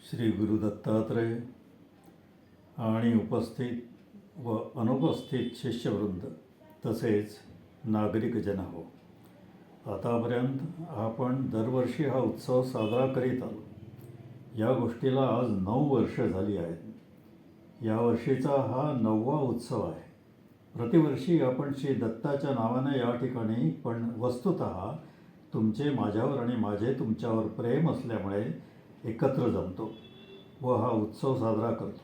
श्री गुरु दत्तात्रय आणि उपस्थित व अनुपस्थित शिष्यवृंद तसेच नागरिक जन हो, आतापर्यंत आपण दरवर्षी हा उत्सव साजरा करीत आलो. या गोष्टीला आज 9 वर्ष झाली आहेत. यावर्षीचा हा 9वा उत्सव आहे. प्रतिवर्षी आपण श्री दत्ताच्या नावाने या ठिकाणी, पण वस्तुतः तुमचे माझ्यावर आणि माझे तुमच्यावर प्रेम असल्यामुळे एकत्र जमतो व हा उत्सव साजरा करतो.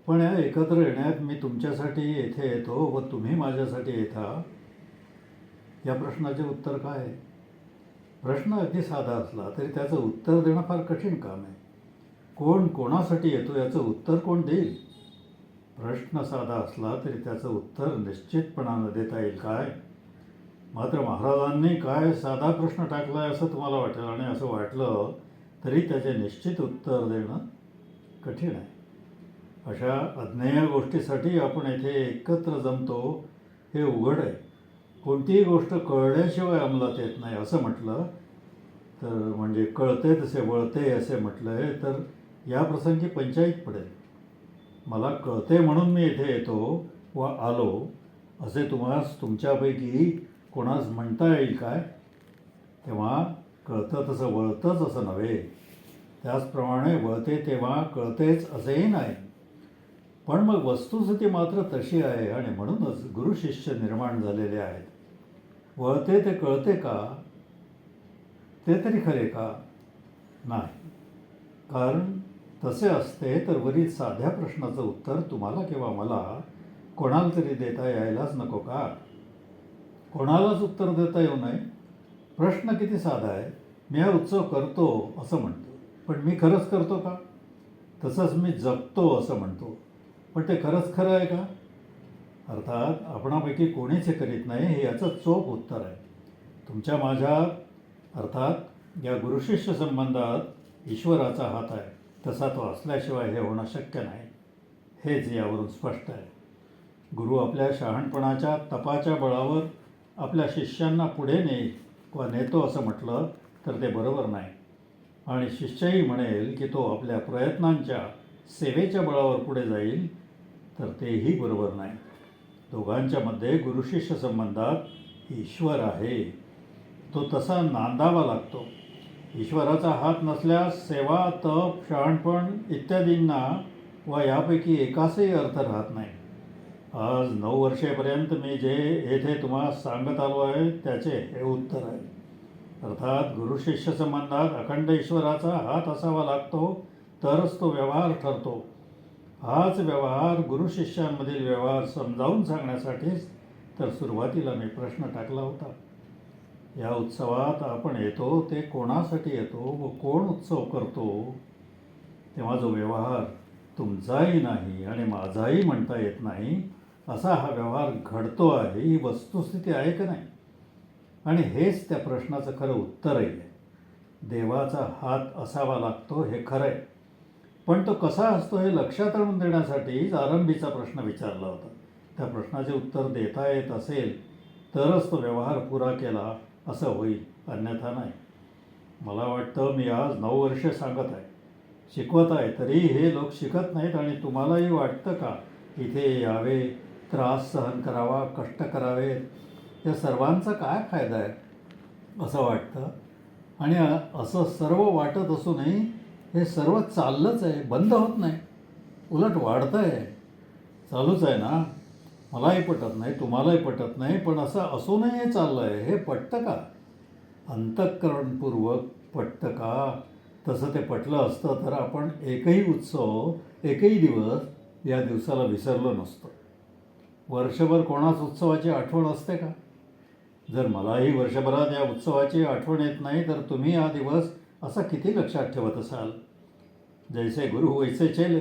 पण या एकत्र येण्यात मी तुमच्यासाठी येथे येतो व तुम्ही माझ्यासाठी येता, या प्रश्नाचे उत्तर काय आहे? प्रश्न अगदी साधा असला तरी त्याचं उत्तर देणं फार कठीण काम आहे. कोण कोणासाठी येतो याचं उत्तर कोण देईल? प्रश्न साधा असला तरी त्याचं उत्तर निश्चितपणानं देता येईल काय? मात्र महाराजांनी काय साधा प्रश्न टाकला आहे असं तुम्हाला वाटेल, आणि असं वाटलं तरी त्याचे निश्चित उत्तर देणं कठीण आहे. अशा अज्ञेय गोष्टीसाठी आपण येथे एकत्र जमतो हे उघड आहे. कोणतीही गोष्ट कळल्याशिवाय अंमलात येत नाही असं म्हटलं तर, म्हणजे कळते तसे वळते असे म्हटलं आहे तर या प्रसंगी पंचाईत पडेल. मला कळते म्हणून मी येथे येतो व आलो असे तुमच्यापैकी कोणास म्हणता येईल काय? तेव्हा कळतं तसं वळतंच असं नव्हे, त्याचप्रमाणे वळते तेव्हा कळतेच असेही नाही. पण मग वस्तुस्थिती मात्र तशी आहे आणि म्हणूनच गुरु शिष्य निर्माण झालेले आहेत. वळते ते कळते का? ते तरी खरे का? नाही. कारण तसे असते तर वरील साध्या प्रश्नाचं उत्तर तुम्हाला किंवा मला कोणाला तरी देता यायलाच नको का? कोणालाच उत्तर देता येऊ नये. प्रश्न किती साधा आहे. मी हा उत्सव करतो असं म्हणतो, पण मी खरंच करतो का? तसंच मी जगतो असं म्हणतो, पण ते खरंच खरं आहे का? अर्थात आपणापैकी कोणीच हे करीत नाही हे याचं चोख उत्तर आहे. तुमच्या माझ्या अर्थात या गुरुशिष्य संबंधात ईश्वराचा हात आहे. तसा तो असल्याशिवाय हे होणं शक्य नाही, हेच यावरून स्पष्ट आहे. गुरु आपल्या शहाणपणाच्या तपाच्या बळावर आपल्या शिष्यांना पुढे नेईल वा नेतो असं म्हटलं तर ते बरोबर नाही, आणि शिष्यही म्हणेल की तो आपल्या प्रयत्नांच्या सेवेच्या बळावर पुढे जाईल तर तेही बरोबर नाही. दोघांच्या मध्ये गुरुशिष्य संबंधात ईश्वर आहे, तो तसा नांदावा लागतो. ईश्वराचा हात नसल्यास सेवा, तप, शहाणपण इत्यादींना व यापैकी एकासही अर्थ राहत नाही. आज 9 वर्षेपर्यंत मी जे येथे तुम्हाला सांगत आलो आहे त्याचे हे उत्तर आहे. अर्थात गुरुशिष्य संबंधात अखंड ईश्वराचा हात असावा लागतो तरच तो व्यवहार ठरतो. हाच व्यवहार गुरुशिष्यांमधील व्यवहार समजावून सांगण्यासाठीच तर सुरुवातीला मी प्रश्न टाकला होता. या उत्सवात आपण येतो ते कोणासाठी येतो व कोण उत्सव करतो? तेव्हा जो व्यवहार तुमचाही नाही आणि माझाही म्हणता येत नाही असा हा व्यवहार घडतो आहे, ही वस्तुस्थिती आहे का नाही? आणि हेच त्या प्रश्नाचं खरं उत्तरही आहे. देवाचा हात असावा लागतो हे खरं आहे, पण तो कसा असतो हे लक्षात आणून देण्यासाठीच आरंभीचा प्रश्न विचारला होता. त्या प्रश्नाचे उत्तर देता येत असेल तरच तो व्यवहार पुरा केला असं होईल, अन्यथा नाही. मला वाटतं मी आज 9 वर्षे सांगत आहे, शिकवत आहे, तरी हे लोक शिकत नाहीत. आणि तुम्हालाही वाटतं का इथे यावे, त्रास सहन करावा, कष्ट करावेत, या सर्वांचा काय फायदा आहे असं वाटतं? आणि असं सर्व वाटत असूनही हे सर्व चाललंच आहे, बंद होत नाही, उलट वाढतं आहे, चालूच आहे ना. मलाही पटत नाही, तुम्हालाही पटत नाही, पण असं असूनही हे चाललं आहे, हे पटतं का? अंतःकरणपूर्वक पटतं का? तसं ते पटलं असतं तर आपण एकही उत्सव, एकही दिवस या दिवसाला विसरलो नसतो. वर्षभर कोणाच उत्सवाची आठवण असते का? जर मलाही वर्षभरात या उत्सवाची आठवण येत नाही तर तुम्ही हा दिवस असा किती लक्षात ठेवत असाल? जैसे गुरु वैसे चेले.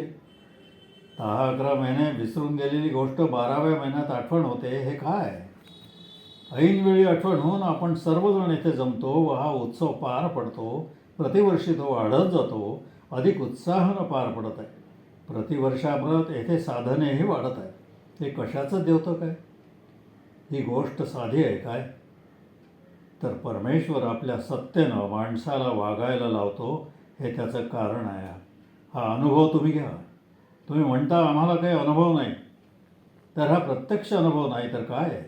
10-11 महिने विसरून गेलेली गोष्ट 12व्या महिन्यात आठवण होते, हे काय? ऐनवेळी आठवण होऊन आपण सर्वजण येथे जमतो व हा उत्सव पार पडतो. प्रतिवर्षी तो वाढत जातो, अधिक उत्साहानं पार पडत आहे. प्रतिवर्षाप्रत येथे साधनेही वाढत आहे. हे कशाचं देवतं काय? ही गोष्ट साधी आहे काय? तर परमेश्वर आपल्या सत्तेनं माणसाला वागायला लावतो, हे त्याचं कारण आहे. हा अनुभव तुम्ही घ्या. तुम्ही म्हणता आम्हाला काही अनुभव नाही, तर हा प्रत्यक्ष अनुभव नाही तर काय आहे?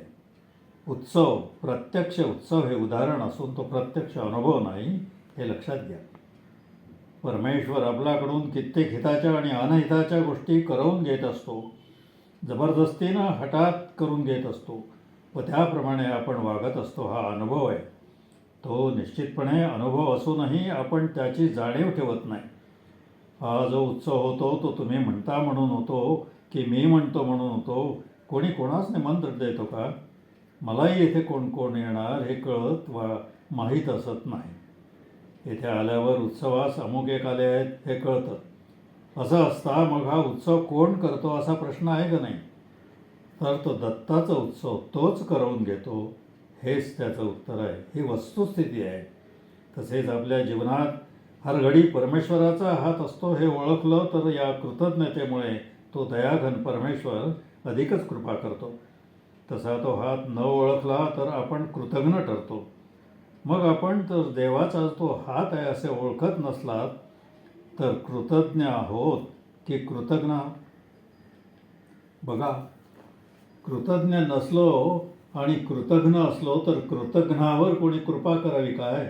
उत्सव, प्रत्यक्ष उत्सव हे उदाहरण असून तो प्रत्यक्ष अनुभव नाही, हे लक्षात घ्या. परमेश्वर आपल्याकडून कित्येक हिताच्या आणि अनहिताच्या गोष्टी करवून घेत असतो, जबरदस्तीनं हठात करून घेत असतो व त्याप्रमाणे आपण वागत असतो. हा अनुभव आहे. तो निश्चितपणे अनुभव असूनही आपण त्याची जाणीव ठेवत नाही. हा जो उत्सव होतो तो तुम्ही म्हणता म्हणून होतो की मी म्हणतो म्हणून होतो? कोणी कोणाच निमंत्रण देतो का? मलाही येथे कोण कोण येणार हे कळत वा माहीत असत नाही. येथे आल्यावर उत्सवास अमुक एक आले आहेत हे कळतं. असं असता मग हा उत्सव कोण करतो असा प्रश्न आहे का नाही? तर तो दत्ताचा उत्सव तोच करवून घेतो, हेच त्याचं उत्तर आहे. ही वस्तुस्थिती आहे. तसेच आपल्या जीवनात हर घडी परमेश्वराचा हात असतो हे ओळखलं तर या कृतज्ञतेमुळे तो दयाघन परमेश्वर अधिकच कृपा करतो. तसा तो हात न ओळखला तर आपण कृतज्ञ ठरतो. मग आपण तर देवाचा तो हात आहे असे ओळखत नसलात तर कृतज्ञ आहोत की कृतज्ञ? बघा, कृतज्ञ नसलो आणि कृतज्ञ असलो तर कृतज्ञावर कोणी कृपा करावी काय?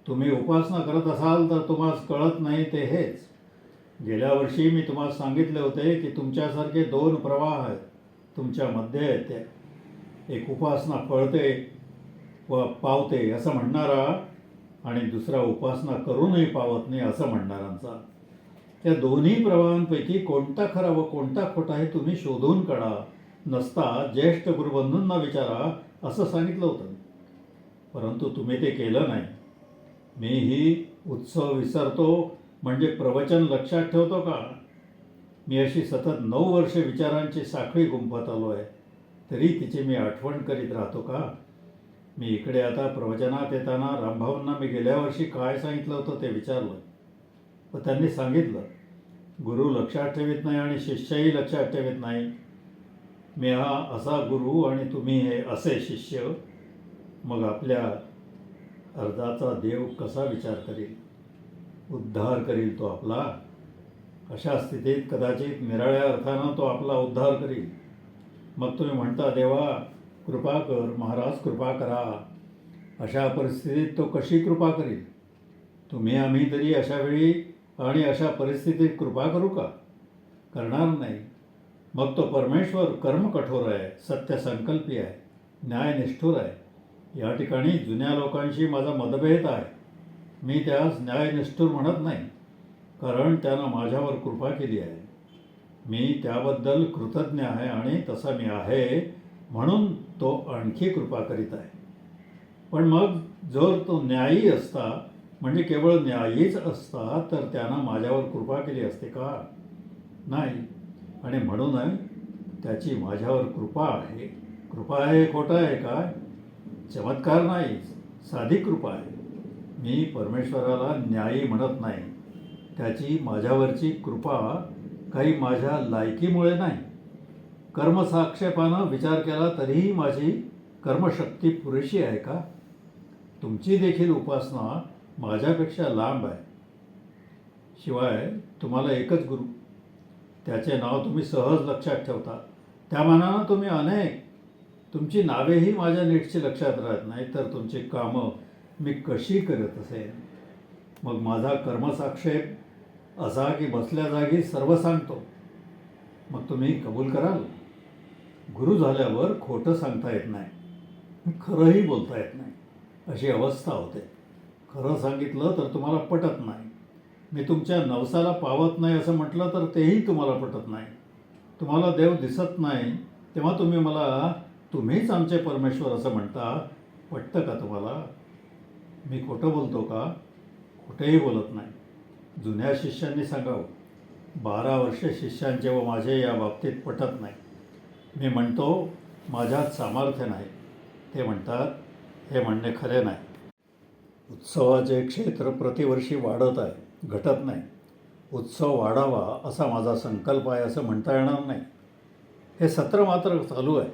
तुम्ही उपासना करत असाल तर तुम्हाला कळत नाही ते हेच. गेल्या वर्षी मी तुम्हाला सांगितले होते की तुमच्यासारखे दोन प्रवाह आहेत तुमच्यामध्ये आहेत. ते एक उपासना फळते व पावते असं म्हणणारा आणि दुसरा उपासना करूनही पावत नाही असं म्हणणाऱ्यांचा. त्या दोन्ही प्रवाहांपैकी कोणता खरा व कोणता खोटा हे तुम्ही शोधून काढा. नसता ज्येष्ठ गुरुबंधूंना विचारा असं सांगितलं होतं, परंतु तुम्ही ते केलं नाही. मीही उत्सव विसरतो म्हणजे प्रवचन लक्षात ठेवतो का? मी अशी सतत 9 वर्षे विचारांची साखळी गुंफत आलो आहे, तरी तिची मी आठवण करीत राहतो का? मी इकडे आता प्रवचनात येताना रामभाऊंना मी गेल्या वर्षी काय सांगितलं होतं ते विचारलं व त्यांनी सांगितलं, गुरु लक्षात ठेवीत नाही आणि शिष्यही लक्षात ठेवीत नाही. मी हा असा गुरु आणि तुम्ही हे असे शिष्य. मग आपल्या अर्जाचा देव कसा विचार करील? उद्धार करील तो आपला. अशा स्थितीत कदाचित निराळ्या अर्थानं तो आपला उद्धार करील. मग तुम्ही म्हणता, देवा कृपा कर, महाराज कृपा करा. अशा परिस्थितीत तो कशी कृपा करील? तुम्ही आम्ही तरी अशा वेळी आणि अशा परिस्थितीत कृपा करू का? करणार नाही. मग तो परमेश्वर कर्मकठोर आहे, सत्यसंकल्पी आहे, न्यायनिष्ठूर आहे. या ठिकाणी जुन्या लोकांशी माझा मतभेद आहे. मी त्यास न्यायनिष्ठूर म्हणत नाही, कारण त्यानं माझ्यावर कृपा केली आहे. मी त्याबद्दल कृतज्ञ आहे आणि तसा मी आहे म्हणून तो आणखी कृपा करीत आहे. पण मग जर तो न्यायी असता, म्हणजे केवळ न्यायीच असता, तर त्यानं माझ्यावर कृपा केली असते का? नाही. आणि म्हणून त्याची माझ्यावर कृपा आहे. कृपा आहे खोटं आहे काय? चमत्कार नाही, साधी कृपा आहे. मी परमेश्वराला न्यायी म्हणत नाही. त्याची माझ्यावरची कृपा काही माझ्या लायकीमुळे नाही. कर्मसाक्षेपानं विचार केला तरीही माझी कर्मशक्ती पुरेशी आहे का? तुमची देखील उपासना माझ्यापेक्षा लांब आहे. शिवाय तुम्हाला एकच गुरु, त्याचे नाव तुम्ही सहज लक्षात ठेवता. त्या मानानं तुम्ही अनेक, तुमची नावेही माझ्या नीटची लक्षात राहत नाही, तर तुमची कामं मी कशी करत असेन? मग माझा कर्मसाक्षेप असा की बसल्या जागी सर्व सांगतो. मग तुम्ही कबूल कराल? गुरु झाल्यावर खोटं सांगता येत नाही, खरंही बोलता येत नाही, अशी अवस्था होते. खरं सांगितलं तर तुम्हाला पटत नाही. मी तुमच्या नवसाला पावत नाही असं म्हटलं तर तेही तुम्हाला पटत नाही. तुम्हाला देव दिसत नाही तेव्हा तुम्ही मला तुम्हीच आमचे परमेश्वर असं म्हणता. पटतं का तुम्हाला? मी खोटं बोलतो का? खोटंही बोलत नाही. जुन्या शिष्यांनी सांगावं, 12 वर्षे शिष्यांचे व माझे या बाबतीत पटत नाही. मी म्हणतो माझ्यात सामर्थ्य नाही. ते म्हणतात हे म्हणणे खरे नाही. उत्सवाचे क्षेत्र प्रतिवर्षी वाढत आहे, घटत नाही. उत्सव वाढावा असा माझा संकल्प आहे असं म्हणता येणार नाही. हे सत्र मात्र चालू आहे,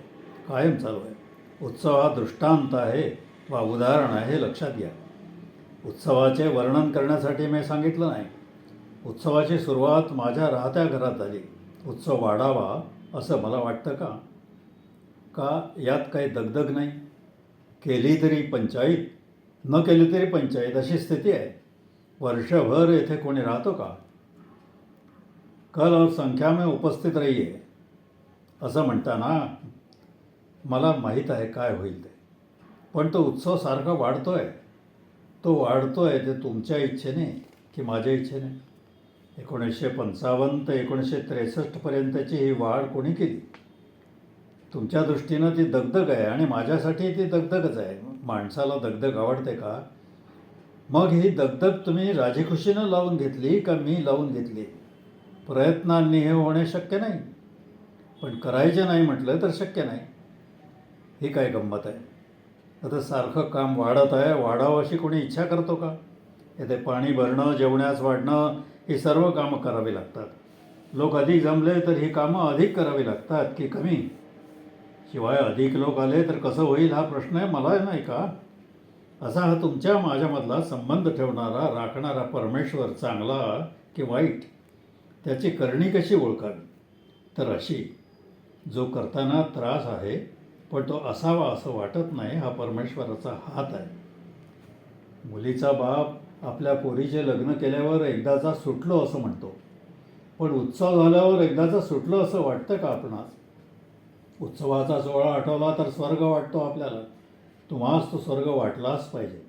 कायम चालू आहे. उत्सव हा दृष्टांत आहे वा उदाहरण आहे हे लक्षात घ्या. उत्सवाचे वर्णन करण्यासाठी मी सांगितलं नाही. उत्सवाची सुरुवात माझ्या राहत्या घरात झाली. उत्सव वाढावा असं मला वाटतं का? का यात काही दगदग नाही? केली तरी पंचायत, न केली तरी पंचायत अशी स्थिती आहे. वर्षभर येथे कोणी राहतो का? कल और संख्या में उपस्थित रहिए असं म्हणताना मला माहीत आहे काय होईल ते. पण तो उत्सव सारखा वाढतोय. तो वाढतोय ते तुमच्या इच्छेने की माझ्या इच्छेने? 1955 ते 1963पर्यंतची ही वाढ कोणी केली? तुमच्या दृष्टीनं ती दगदग आहे आणि माझ्यासाठी ती दगदगच आहे. माणसाला दगदग आवडते का? मग ही दगदग तुम्ही राजीखुशीनं लावून घेतली का मी लावून घेतली? प्रयत्नांनी हे होणे शक्य नाही, पण करायचे नाही म्हटलं तर शक्य नाही. ही काय गंमत आहे? आता सारखं काम वाढत आहे, वाढावं अशी कोणी इच्छा करतो का? येथे पाणी भरणं, जेवण्यास वाढणं ही सर्व कामं करावी लागतात. लोक अधिक जमले तर ही कामं अधिक करावी लागतात की कमी? शिवाय अधिक लोक आले तर कसं होईल हा प्रश्न आहे, मला नाही का? असा हा तुमच्या माझ्यामधला संबंध ठेवणारा, राखणारा परमेश्वर चांगला की वाईट, त्याची करणी कशी ओळखावी? तर अशी, जो करताना त्रास आहे पण तो असावा असं वाटत नाही, हा परमेश्वराचा हात आहे. मुलीचा बाप आपल्या पोरीचे लग्न केल्यावर एकदाचा सुटलो असं म्हणतो, पण उत्सव झाल्यावर एकदाचा सुटलो असं वाटतं का आपणास? उत्सवाचा सोहळा आठवला तर स्वर्ग वाटतो आपल्याला. तुम्हास तो स्वर्ग वाटलाच पाहिजे.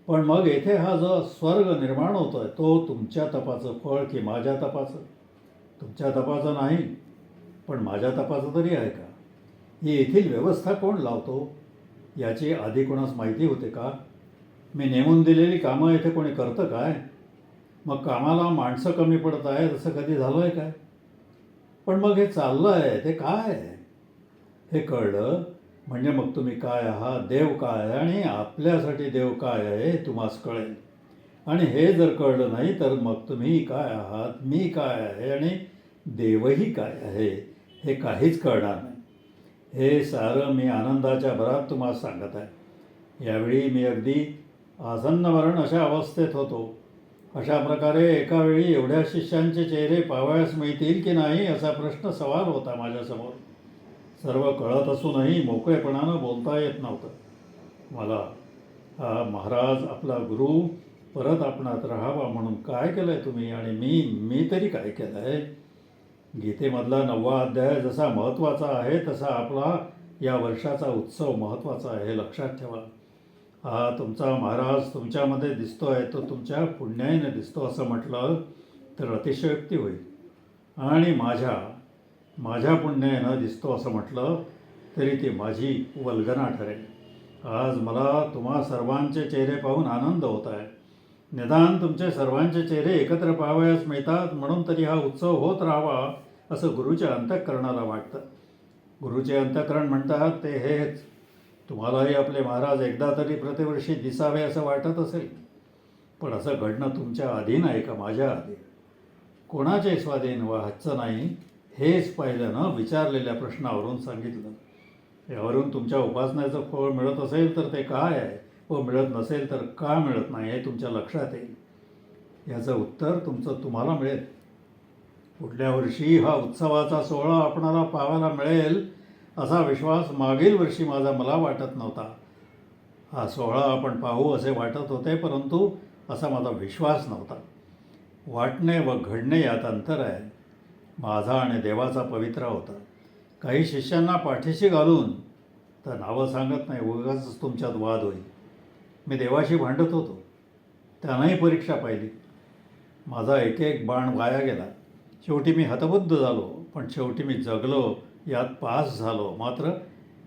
पण मग येथे हा जो स्वर्ग निर्माण होतो आहे तो तुमच्या तपाचं फळ की माझ्या तपाचं? तुमच्या तपाचं नाही, पण माझ्या तपाचं तरी आहे का? ही येथील व्यवस्था कोण लावतो याची आधी कोणास माहिती होते का? मी नेमून दिलेली कामं येथे कोणी करतं काय? मग कामाला माणसं कमी पडत आहे तसं कधी झालं आहे काय? पण मग हे चाललं आहे ते काय आहे? हे कळलं म्हणजे मग तुम्ही काय आहात, देव काय आहे आणि आपल्यासाठी देव काय आहे हे तुम्हास कळेल. आणि हे जर कळलं नाही तर मग तुम्ही काय आहात, मी काय आहे आणि देवही काय आहे हे काहीच कळणार नाही. हे सारं मी आनंदाच्या भरात तुम्हाला सांगत आहे. यावेळी मी अगदी आसन्न मरण अशा अवस्थेत होतो. अशा प्रकारे एका वेळी एवढ्या शिष्यांचे चेहरे पाहावयास मिळतील की नाही असा प्रश्न सवाल होता माझ्यासमोर. सर्व कळत असूनही मोकळेपणानं बोलता येत नव्हतं मला. हा महाराज आपला गुरु परत आपणात राहावा म्हणून काय केलं आहे तुम्ही आणि मी तरी काय केलं आहे? गीतेमधला 9वा अध्याय जसा महत्त्वाचा आहे तसा आपला या वर्षाचा उत्सव महत्त्वाचा आहे, हे लक्षात ठेवा. हा तुमचा महाराज तुमच्यामध्ये दिसतो आहे तो तुमच्या पुण्याने दिसतो असं म्हटलं तर अतिशयोक्ती होईल. आणि माझ्या पुण्याने दिसतो असं म्हटलं तरी ती माझी वल्गना ठरेल. आज मला तुम्हा सर्वांचे चेहरे पाहून आनंद होत आहे. निदान तुमचे सर्वांचे चेहरे एकत्र पाहावयास मिळतात म्हणून तरी हा उत्सव होत राहावा असं गुरुच्या अंतःकरणाला वाटतं. गुरुचे अंतःकरण म्हणतात ते हेच. तुम्हालाही आपले महाराज एकदा तरी प्रतिवर्षी दिसावे असं वाटत असेल, पण असं घडणं तुमच्या अधीन आहे का माझ्या अधीन? कोणाचे स्वाधीन व हच्चं नाही हेच पाहिलं न विचारलेल्या प्रश्नावरून सांगितलं. यावरून तुमच्या उपासनेचं फळ मिळत असेल तर ते काय आहे व मिळत नसेल तर का मिळत नाही हे तुमच्या लक्षात येईल. याचं उत्तर तुमचं तुम्हाला मिळेल. पुढल्या वर्षी हा उत्सवाचा सोहळा आपणाला पाहायला मिळेल असा विश्वास मागील वर्षी मला वाटत नव्हता. हा सोहळा आपण पाहू असे वाटत होते, परंतु असा माझा विश्वास नव्हता. वाटणे व घडणे यात अंतर आहे. माझा आणि देवाचा पवित्रा होता. काही शिष्यांना पाठीशी घालून, तर नावं सांगत नाही उगाच तुमच्यात वाद होईल, मी देवाशी भांडत होतो. त्यानंही परीक्षा पाहिली. माझा एक एक बाण वाया गेला. शेवटी मी हतबुद्ध झालो, पण शेवटी मी जगलो, यात पास झालो, मात्र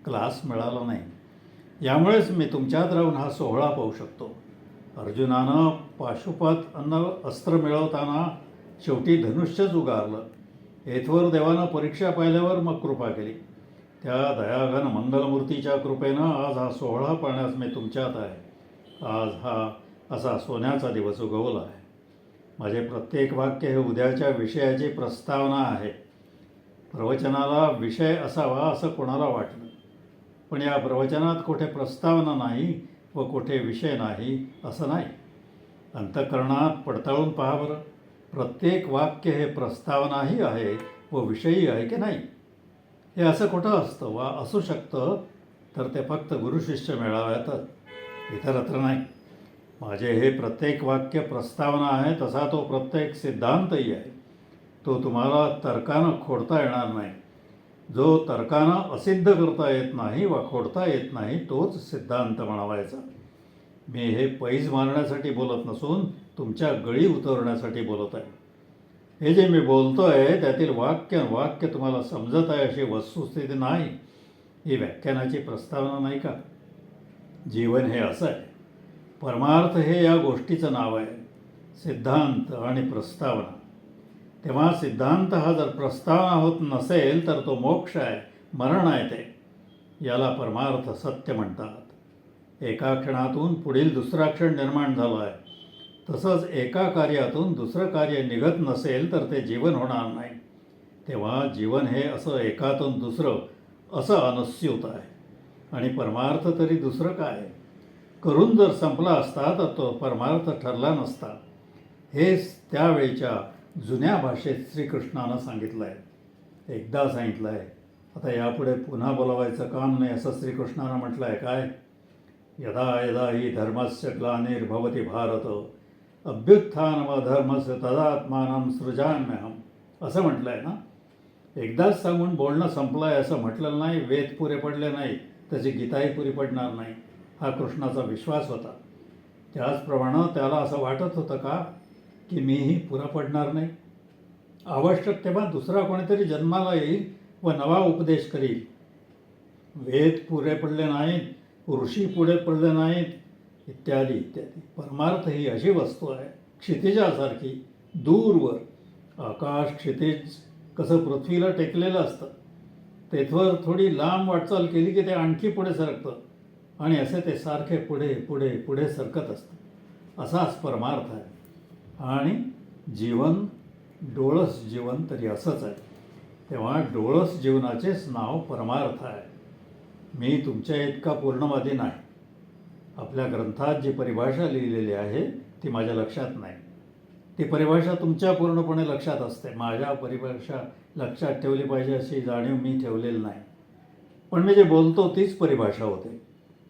क्लास मिळाला नाही. यामुळेच मी तुमच्यात राहून हा सोहळा पाहू शकतो. अर्जुनानं पाशुपत अस्त्र मिळवताना शेवटी धनुष्यच उगारलं. येथवर देवानं परीक्षा पाहिल्यावर मग कृपा केली. त्या दयाघन मंगलमूर्तीच्या कृपेनं आज हा सोहळा पाहण्यास मी तुमच्यात आहे. आज हा असा सोन्याचा दिवस उगवला आहे. माझे प्रत्येक वाक्य हे उद्याच्या विषयाची प्रस्तावना आहे. प्रवचनाला विषय असावा असं कोणाला वाटलं, पण या प्रवचनात कुठे प्रस्तावना नाही व कुठे विषय नाही असं नाही. अंतःकरणात पडताळून पहा बरं. प्रत्येक वाक्य हे प्रस्तावनाही आहे व विषयी आहे की नाही. हे असं कुठं असतं वा असू शकतं तर ते फक्त गुरुशिष्य मेळाव्यातच, इतरत्र नाही. माझे हे प्रत्येक वाक्य प्रस्तावना आहे, तसा तो प्रत्येक सिद्धांतही आहे. तो तुम्हाला तर्कानं खोडता येणार नाही. जो तर्कानं असिद्ध करता येत नाही वा खोडता येत नाही तोच सिद्धांत म्हणावायचा. मी हे पैज मारण्यासाठी बोलत नसून तुमच्या गळी उतरवण्यासाठी बोलत आहे. हे जे मी बोलतो आहे त्यातील वाक्य तुम्हाला समजत आहे अशी वस्तुस्थिती नाही. ही व्याख्यानाची प्रस्तावना नाही का? जीवन हे असं आहे. परमार्थ हे या गोष्टीचं नाव आहे, सिद्धांत आणि प्रस्तावना. तेव्हा सिद्धांत हा जर प्रस्तावना होत नसेल तर तो मोक्ष आहे, मरण आहे. ते याला परमार्थ सत्य म्हणतात. एका क्षणातून पुढील दुसरा क्षण निर्माण झाला आहे, तसंच एका कार्यातून दुसरं कार्य निघत नसेल तर ते जीवन होणार नाही. तेव्हा जीवन हे असं एकातून दुसरं असं अनुस्यूत आहे. आणि परमार्थ तरी दुसरं काय? करून जर संपला असता तर तो परमार्थ ठरला नसता. हेच त्यावेळीच्या जुन्या भाषेत श्रीकृष्णानं सांगितलं आहे. एकदा सांगितलं आहे, आता यापुढे पुन्हा बोलावायचं काम नाही असं श्रीकृष्णानं म्हटलं आहे. काय? यदा यदा हि धर्मस्य ग्लानिर्भवति भारत अभ्युत्थानमधर्मस्य तदात्मानं सृजाम्यहम् असं म्हटलं आहे ना. एकदाच सांगून बोलणं संपलं आहे असं म्हटलेलं नाही. वेद पुरे पडले नाही, त्याची गीताही पुरी पडणार नाही, हा कृष्णाचा विश्वास होता. त्याचप्रमाणे त्याला असं वाटत होतं का की मीही पुरा पडणार नाही. आवश्यक तेव्हा दुसरा कोणीतरी जन्माला येईल व नवा उपदेश करील. वेद पुरे पडले नाहीत, ऋषी पुढे पडले नाहीत, इत्यादी इत्यादी. परमार्थ ही अशी वस्तू आहे क्षितिजासारखी दूरवर. आकाश क्षितिज कसं पृथ्वीला टेकलेलं असतं, तेथवर थोडी लांब वाटचाल केली की ते आणखी पुढे सरकतं आणि असे ते सारखे पुढे पुढे पुढे सरकत असतं. असाच परमार्थ आहे. आणि जीवन डोळस जीवन तरी असंच आहे. तेव्हा डोळस जीवनाचेच नाव परमार्थ आहे. मी तुमच्या इतका पूर्णवादी नाही. आपल्या ग्रंथात जी परिभाषा लिहिलेली आहे ती माझ्या लक्षात नाही. ती परिभाषा तुमच्या पूर्णपणे लक्षात असते. माझ्या परिभाषा लक्षात ठेवली पाहिजे अशी जाणीव मी ठेवलेली नाही. पण मी जे बोलतो तीच परिभाषा होते.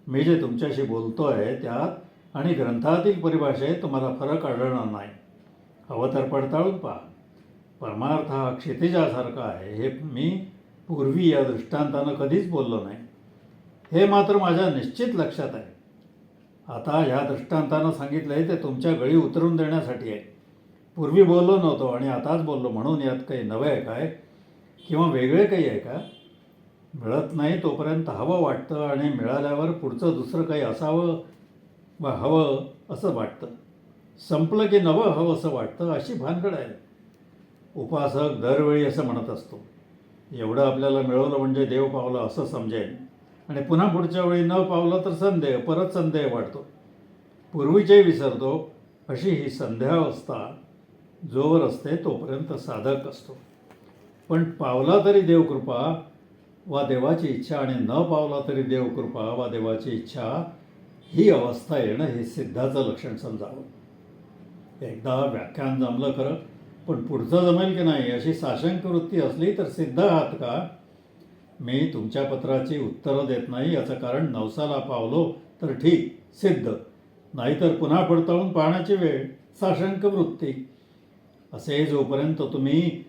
मी जे तुमच्याशी बोलतो आहे त्यात आणि ग्रंथातील परिभाषेत तुम्हाला फरक आढळणार नाही. हवं तर पडताळून पहा. परमार्थ हा क्षितिजासारखा आहे हे मी पूर्वी या दृष्टांतानं कधीच बोललो नाही. हे मात्र माझ्या निश्चित लक्षात आहे. आता ह्या दृष्टांतानं सांगितलं आहे ते तुमच्या गळी उतरून देण्यासाठी आहे. पूर्वी बोललो नव्हतो आणि आताच बोललो म्हणून यात काही नवे आहे काय किंवा वेगळे काही आहे का? मिळत नाही तोपर्यंत हवं वाटतं आणि मिळाल्यावर पुढचं दुसरं काही असावं वा हवं असं वाटतं. संपलं की नवं हवं असं वाटतं, अशी भानगड आहे. उपासक दरवेळी असं म्हणत असतो, एवढं आपल्याला मिळवलं म्हणजे देव पावलं असं समजेल आणि पुन्हा पुढच्या वेळी न पावलं तर संदेह, परत संदेह वाटतो. पूर्वीचे विसरतो. अशी ही संध्यावस्था जोवर असते तोपर्यंत साधक असतो. पण पावला तरी देवकृपा वा देवाची इच्छा आणि न पावला तरी देवकृपा वा देवाची इच्छा ही अवस्था येणं हे सिद्धाचं लक्षण समजावं. एकदा व्याख्यान जमलं खरं, पण पुढचं जमेल की नाही अशी साशंक वृत्ती असली तर सिद्ध आहात का? मी तुमच्या पत्राची उत्तरं देत नाही याचं कारण नवसाला पावलो तर ठीक, सिद्ध. नाहीतर पुन्हा पडताळून पाहण्याची वेळ, साशंक वृत्ती. असे जोपर्यंत तुम्ही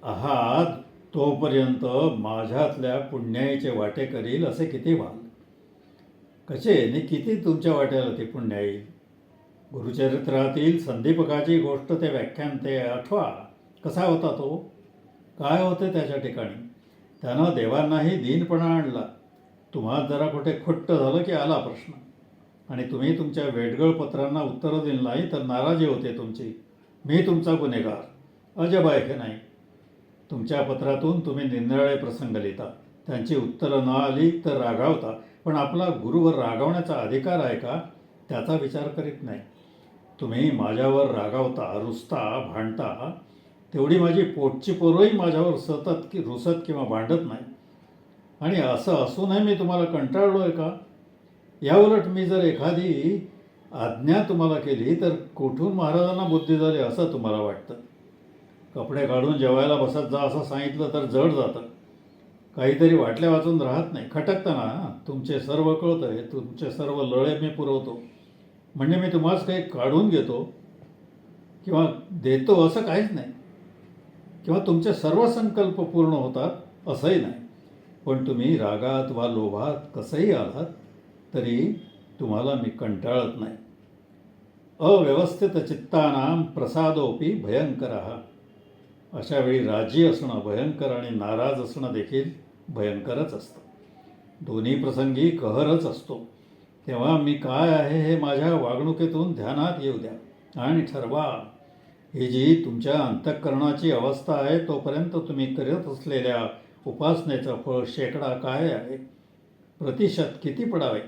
आहात तोपर्यंत माझ्यातल्या पुण्याईचे वाटे करील असे किती व्हाल. कसे आणि किती तुमच्या वाट्याला ते पुण्य येईल. गुरुचरित्रातील संदीपकाची गोष्ट ते व्याख्यान ते आठवा. कसा होता तो? काय होते त्याच्या ठिकाणी? त्यानं देवांनाही दीनपणा आणला. तुम्हाला जरा कुठे खुट्ट झालं की आला प्रश्न आणि तुम्ही तुमच्या वेडगळ पत्रांना उत्तरं दिली नाही तर नाराजी होते तुमची. मी तुमचा गुन्हेगार, अजब आहे की नाही? तुमच्या पत्रातून तुम्ही निरनिराळे प्रसंग लिहिता, त्यांची उत्तरं न आली तर रागावता. पण आपला गुरुवर रागावण्याचा अधिकार आहे का त्याचा विचार करीत नाही. तुम्ही माझ्यावर रागावता, रुसता, भांडता, तेवढी माझी पोटची पोरंही माझ्यावर सतत रुसत किंवा भांडत नाही. आणि असं असूनही मी तुम्हाला कंटाळलो आहे का? याउलट मी जर एखादी आज्ञा तुम्हाला केली तर कुठून महाराजांना बुद्धी झाली असं तुम्हाला वाटतं. कपडे काढून जेवायला बसत जा असं सांगितलं तर जड जातं. काहीतरी वाटल्या वाचून राहत नाही, खटकतं ना. तुमचे सर्व कळतं आहे, तुमचे सर्व लळे मी पुरवतो. म्हणजे मी तुम्हास काही काढून घेतो किंवा देतो असं काहीच नाही, किंवा तुमचे सर्व संकल्प पूर्ण होतात असंही नाही. पण तुम्ही रागात वा लोभात कसंही आलात तरी तुम्हाला मी कंटाळत नाही. अव्यवस्थित चित्तानां प्रसादोपी भयंकरः. अशा वेळी राजी असणं भयंकर आणि नाराज असणं देखील भयंकरच असतं. दोन्ही प्रसंगी कहरच असतो. तेव्हा मी काय आहे हे माझ्या वागणुकीतून ध्यानात येऊ द्या आणि ठरवा. ही जी तुमच्या अंतःकरणाची अवस्था आहे तोपर्यंत तुम्ही करत असलेल्या उपासनेचं फळ शेकडा काय आहे, प्रतिशत किती पडावे,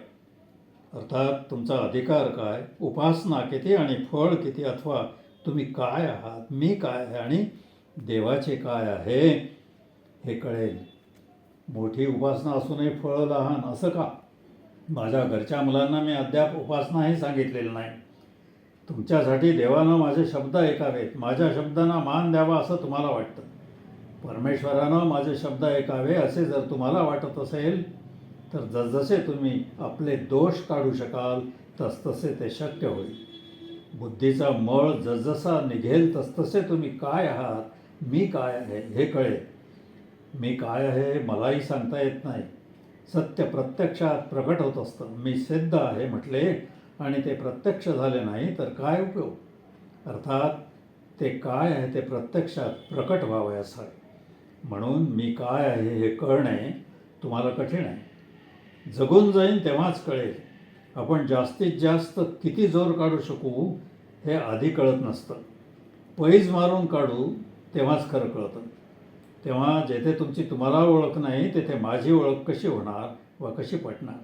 अर्थात तुमचा अधिकार काय, उपासना किती आणि फळ किती, अथवा तुम्ही काय आहात, मी काय आहे आणि देवाचे काय आहे हे कळेल. मोठी उपासना असूनही फळं लहान असं का? माझ्या घरच्या मुलांना मी अद्याप उपासनाही सांगितलेलं नाही. तुमच्यासाठी देवानं माझे शब्द ऐकावेत, माझ्या शब्दांना मान द्यावा असं तुम्हाला वाटतं. परमेश्वरानं माझे शब्द ऐकावे असे जर तुम्हाला वाटत असेल तर जसजसे तुम्ही आपले दोष काढू शकाल तसतसे ते शक्य होईल. बुद्धीचा मळ जसजसा निघेल तसतसे तुम्ही काय आहात, मी काय आहे हे कळेल. मी काय आहे मलाही सांगता येत नाही. सत्य प्रत्यक्षात प्रकट होत असतं. मी सिद्ध आहे म्हटले आणि ते प्रत्यक्ष झाले नाही तर काय उपयोग. अर्थात ते काय आहे ते प्रत्यक्षात प्रकट व्हावयास आहे. म्हणून मी काय आहे हे कळणे तुम्हाला कठीण आहे. जगून जाईन तेव्हाच कळेल. आपण जास्तीत जास्त किती जोर काढू शकू हे आधी कळत नसतं. पैज मारून काढू तेव्हाच खरं कळतं. तेव्हा जेथे तुमची तुम्हाला ओळख नाही तेथे माझी ओळख कशी होणार वा कशी पटणार.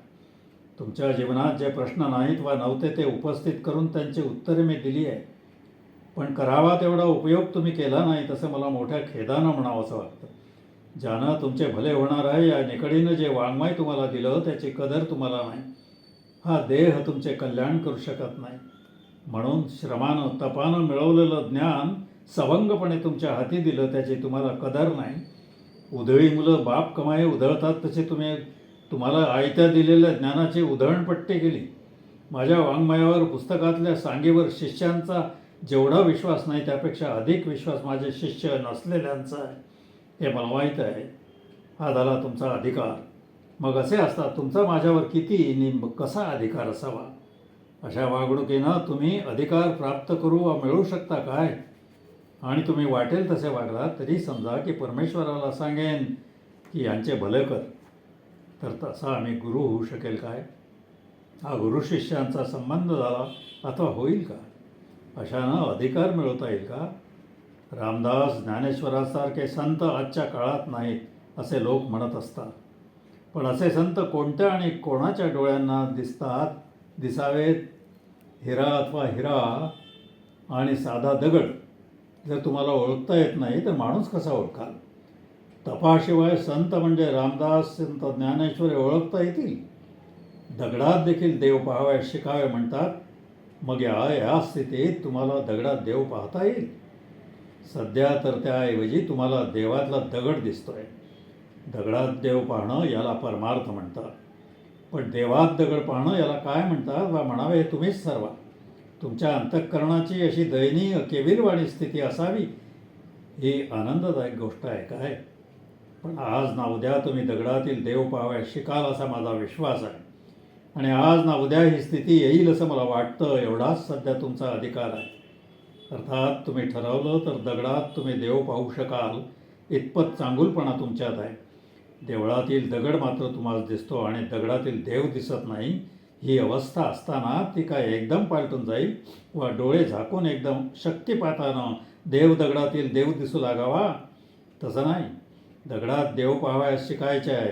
तुमच्या जीवनात जे प्रश्न नाहीत वा नव्हते ते उपस्थित करून त्यांची उत्तरे मी दिली आहे. पण करावा तेवढा उपयोग तुम्ही केला नाही तसं मला मोठ्या खेदानं म्हणावंसं वाटतं. ज्यानं तुमचे भले होणार आहे या निकडीनं जे वाङ्मय तुम्हाला दिलं त्याची कदर तुम्हाला नाही. हा देह तुमचे कल्याण करू शकत नाही. म्हणून श्रमानं तपानं मिळवलेलं ज्ञान सवंगपणे तुमच्या हाती दिलं त्याची तुम्हाला कदर नाही. उधळी मुलं बाप कमाई उधळतात तसे तुम्हाला आयत्या दिलेल्या ज्ञानाची उधळणपट्टी केली. माझ्या वाङ्मयावर पुस्तकातल्या सांगीवर शिष्यांचा जेवढा विश्वास नाही त्यापेक्षा अधिक विश्वास माझे शिष्य नसलेल्यांचा आहे हे मला माहीत आहे. हा झाला तुमचा अधिकार. मग असे असतात तुमचा माझ्यावर किती नि कसा अधिकार असावा. अशा वागणुकीनं तुम्ही अधिकार प्राप्त करू वा मिळवू शकता काय. आणि तुम्ही वाटेल तसे वागलात तरी समजा की परमेश्वराला सांगेन की यांचे भले कर, तर तसा आम्ही गुरु होऊ शकेल काय. हा गुरु शिष्यांचा संबंध झाला अथवा होईल का. अशानं अधिकार मिळवता येईल का. रामदास ज्ञानेश्वरासारखे संत आजच्या काळात नाहीत असे लोक म्हणत असतात. पण असे संत कोणत्या आणि कोणाच्या डोळ्यांना दिसावेत. हिरा अथवा हिरा आणि साधा दगड जर तुम्हाला ओळखता येत नाही तर माणूस कसा ओळखाल. तपाशिवाय संत म्हणजे रामदास संत ज्ञानेश्वरी ओळखता येतील. दगडात देखील देव पाहावयास शिकावे म्हणतात. मग या स्थितीत तुम्हाला दगडात देव पाहता येईल. सध्या तर त्याऐवजी तुम्हाला देवातला दगड दिसतोय. दगडात देव पाहणं याला परमार्थ म्हणतात. पण देवात दगड पाहणं याला काय म्हणतात वा म्हणावे हे तुम्हीच ठरवा. तुमच्या अंतःकरणाची अशी दयनीय केविलवाणी स्थिती असावी ही आनंददायक गोष्ट आहे काय. पण आज ना उद्या तुम्ही दगडातील देव पाहावयास शिकाल असा माझा विश्वास आहे. आणि आज ना उद्या ही स्थिती येईल असं मला वाटतं. एवढाच सध्या तुमचा अधिकार आहे. अर्थात तुम्ही ठरवलं तर दगडात तुम्ही देव पाहू शकाल इतपत चांगुलपणा तुमच्यात आहे. देवळातील दगड मात्र तुम्हाला दिसतो आणि दगडातील देव दिसत नाही. ही अवस्था असताना ती काय एकदम पालटून जाईल वा डोळे झाकून एकदम शक्तिपातानं देव दगडातील देव दिसू लागावा तसं नाही. दगडात देव पाहावयास शिकायचे आहे.